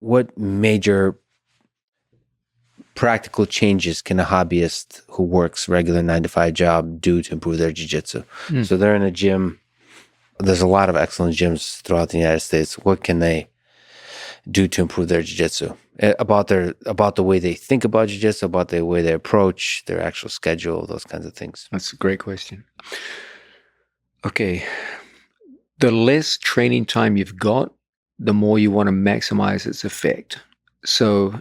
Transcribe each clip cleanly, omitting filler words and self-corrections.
what major practical changes can a hobbyist who works regular 9 to 5 job do to improve their jiu-jitsu? So they're in a gym. There's a lot of excellent gyms throughout the United States. What can they do to improve their jiu-jitsu? About the way they think about jiu-jitsu, about the way they approach their actual schedule, those kinds of things. That's a great question. Okay. The less training time you've got, the more you want to maximize its effect. So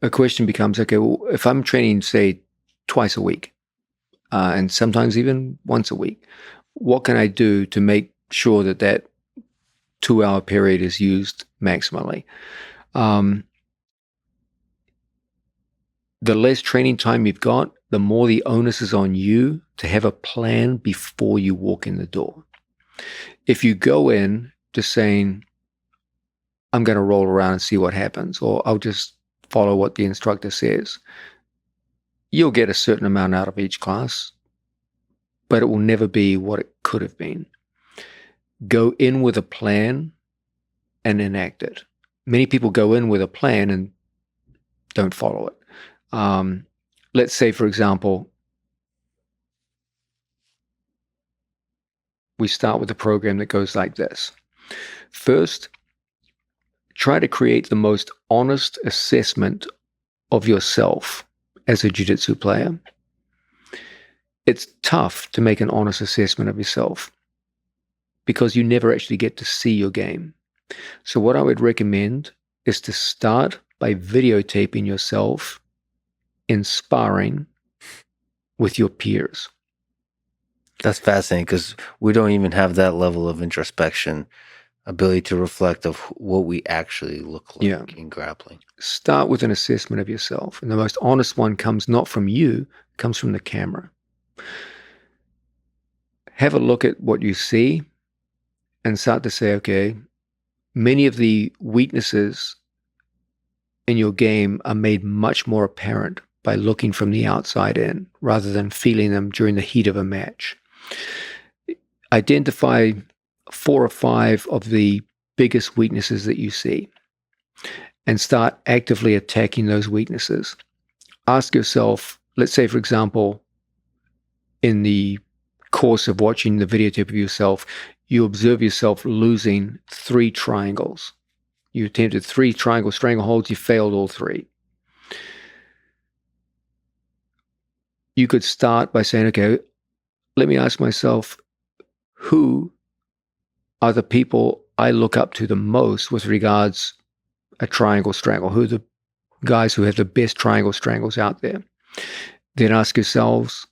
a question becomes, okay, well, if I'm training, say, twice a week, and sometimes even once a week, what can I do to make sure that that 2-hour period is used maximally? The less training time you've got, the more the onus is on you to have a plan before you walk in the door. If you go in just saying, I'm going to roll around and see what happens, or I'll just follow what the instructor says, you'll get a certain amount out of each class, but it will never be what it could have been. Go in with a plan and enact it. Many people go in with a plan and don't follow it. Let's say, for example, we start with a program that goes like this. First, try to create the most honest assessment of yourself as a jiu-jitsu player. It's tough to make an honest assessment of yourself because you never actually get to see your game. So what I would recommend is to start by videotaping yourself in sparring with your peers. That's fascinating because we don't even have that level of introspection, ability to reflect of what we actually look like in grappling. Start with an assessment of yourself. And the most honest one comes not from you, it comes from the camera. Have a look at what you see and start to say, okay, many of the weaknesses in your game are made much more apparent by looking from the outside in rather than feeling them during the heat of a match. Identify 4 or 5 of the biggest weaknesses that you see and start actively attacking those weaknesses. Ask yourself, let's say, for example, in the course of watching the videotape of yourself, you observe yourself losing 3 triangles. You attempted 3 triangle strangleholds, you failed all 3. You could start by saying, okay, let me ask myself, who are the people I look up to the most with regards a triangle strangle? Who are the guys who have the best triangle strangles out there? Then ask yourselves,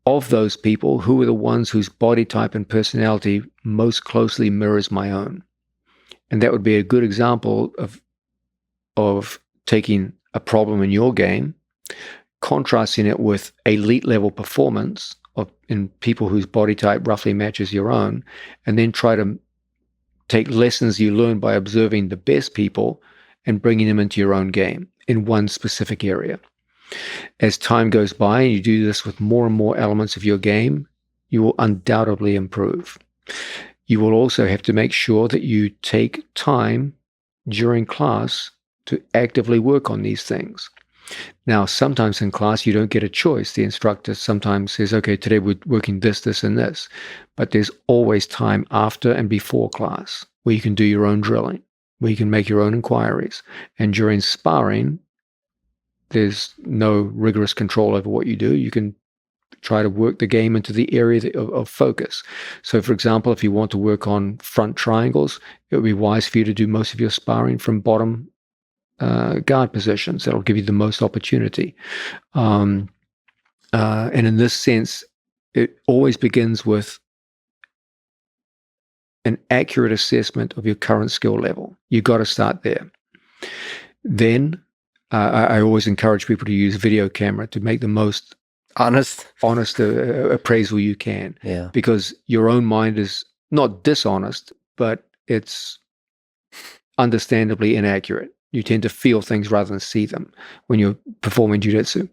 of those people, who are the ones whose body type and personality most closely mirrors my own? And that would be a good example of taking a problem in your game, contrasting it with elite level performance in people whose body type roughly matches your own, and then try to take lessons you learn by observing the best people and bringing them into your own game in one specific area. As time goes by and you do this with more and more elements of your game, you will undoubtedly improve. You will also have to make sure that you take time during class to actively work on these things. Now, sometimes in class, you don't get a choice. The instructor sometimes says, okay, today we're working this, this, and this. But there's always time after and before class where you can do your own drilling, where you can make your own inquiries. And during sparring, there's no rigorous control over what you do. You can try to work the game into the area of focus. So, for example, if you want to work on front triangles, it would be wise for you to do most of your sparring from bottom guard positions. That'll give you the most opportunity. And in this sense, it always begins with an accurate assessment of your current skill level. You've got to start there. Then I always encourage people to use video camera to make the most honest appraisal you can. Yeah. Because your own mind is not dishonest, but it's understandably inaccurate. You tend to feel things rather than see them when you're performing jiu-jitsu.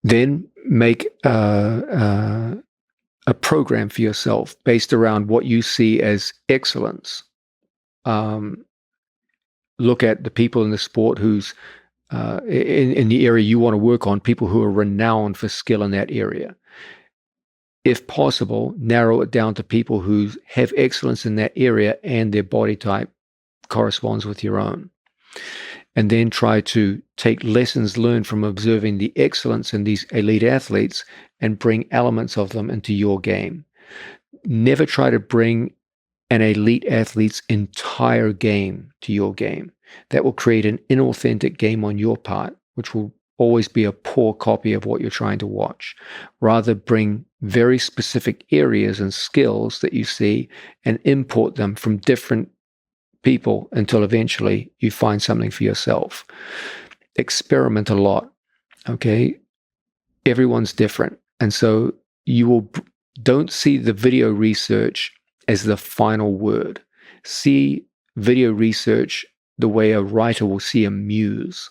Then make a program for yourself based around what you see as excellence. look at the people in the sport who's in the area you want to work on, people who are renowned for skill in that area. If possible, narrow it down to people who have excellence in that area and their body type corresponds with your own. And then try to take lessons learned from observing the excellence in these elite athletes and bring elements of them into your game. Never try to bring an elite athlete's entire game to your game. That will create an inauthentic game on your part, which will always be a poor copy of what you're trying to watch. Rather, bring very specific areas and skills that you see and import them from different people until eventually you find something for yourself. Experiment a lot, okay? Everyone's different. And so don't see the video research as the final word. See video research the way a writer will see a muse,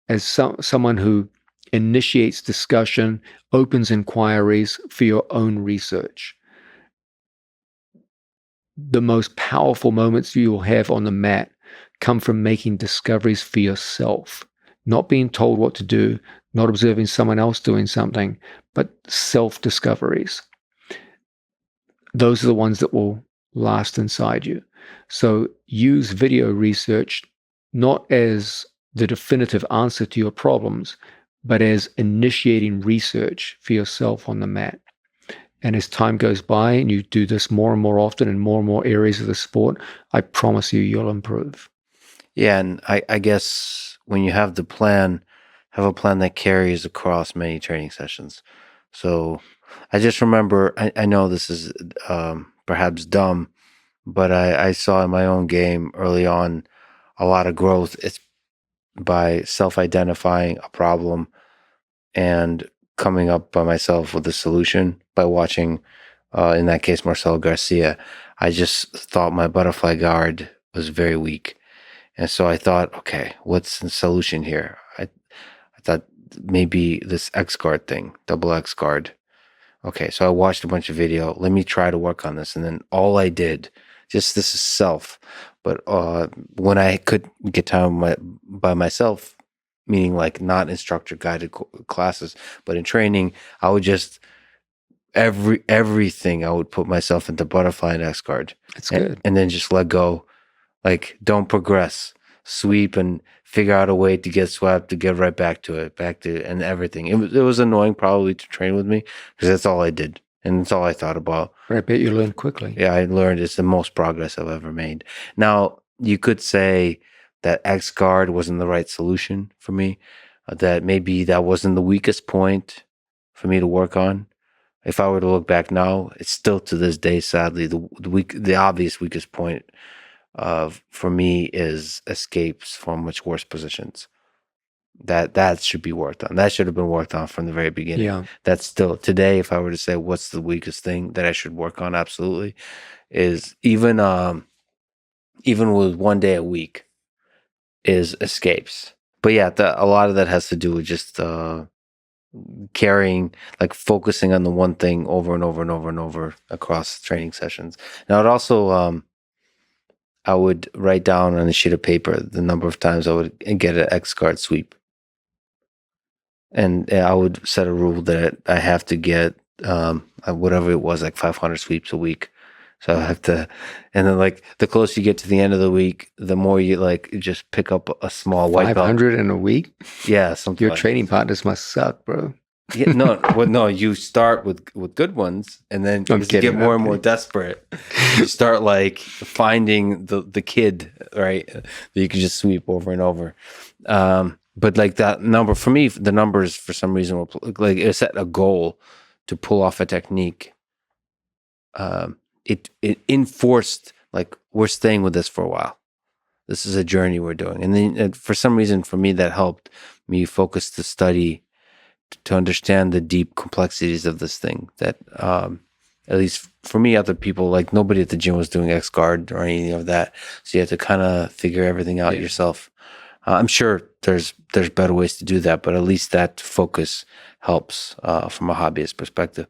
as someone who initiates discussion, opens inquiries for your own research. The most powerful moments you will have on the mat come from making discoveries for yourself, not being told what to do, not observing someone else doing something, but self-discoveries. Those are the ones that will last inside you. So use video research not as the definitive answer to your problems, but as initiating research for yourself on the mat. And as time goes by and you do this more and more often in more and more areas of the sport, I promise you'll improve. Yeah, and I guess when you have the plan, have a plan that carries across many training sessions. So I just remember, I know this is perhaps dumb, but I saw in my own game early on a lot of growth. It's by self-identifying a problem and coming up by myself with a solution by watching, in that case, Marcelo Garcia. I just thought my butterfly guard was very weak. And so I thought, okay, what's the solution here? I thought maybe this X guard thing, double X guard. Okay, so I watched a bunch of video. Let me try to work on this. And then all I did, just this is self, but when I could get time by myself, meaning like not instructor guided classes, but in training, I would just everything I would put myself into butterfly and X guard. That's good. And then just let go. Like, don't progress, sweep and figure out a way to get swept, to get right back to it, and everything. It was annoying probably to train with me because that's all I did. And that's all I thought about. But I bet you learned quickly. Yeah, I learned it's the most progress I've ever made. Now, you could say that X guard wasn't the right solution for me, that maybe that wasn't the weakest point for me to work on. If I were to look back now, it's still to this day, sadly, the obvious weakest point for me is escapes from much worse positions. That should be worked on. That should have been worked on from the very beginning. Yeah. That's still today. If I were to say what's the weakest thing that I should work on, absolutely, is even with 1 day a week, is escapes. But yeah, a lot of that has to do with just carrying, like focusing on the one thing over and over and over and over across training sessions. Now it also I would write down on a sheet of paper the number of times I would get an X guard sweep. And I would set a rule that I have to get whatever it was, like 500 sweeps a week. So I have to, and then like the closer you get to the end of the week, the more you like just pick up a small white belt. 500 in a week? Yeah, something. Your like training partners must suck, bro. Yeah, no. You start with good ones, and then as you get more and more desperate, you start like finding the kid, right? That you can just sweep over and over. But like that number for me, the numbers for some reason were like it set a goal to pull off a technique. It enforced like we're staying with this for a while. This is a journey we're doing, and then for some reason for me that helped me focus to study, to understand the deep complexities of this thing that at least for me, other people, like nobody at the gym was doing X guard or anything of that. So you have to kind of figure everything out yourself. I'm sure there's better ways to do that, but at least that focus helps from a hobbyist perspective.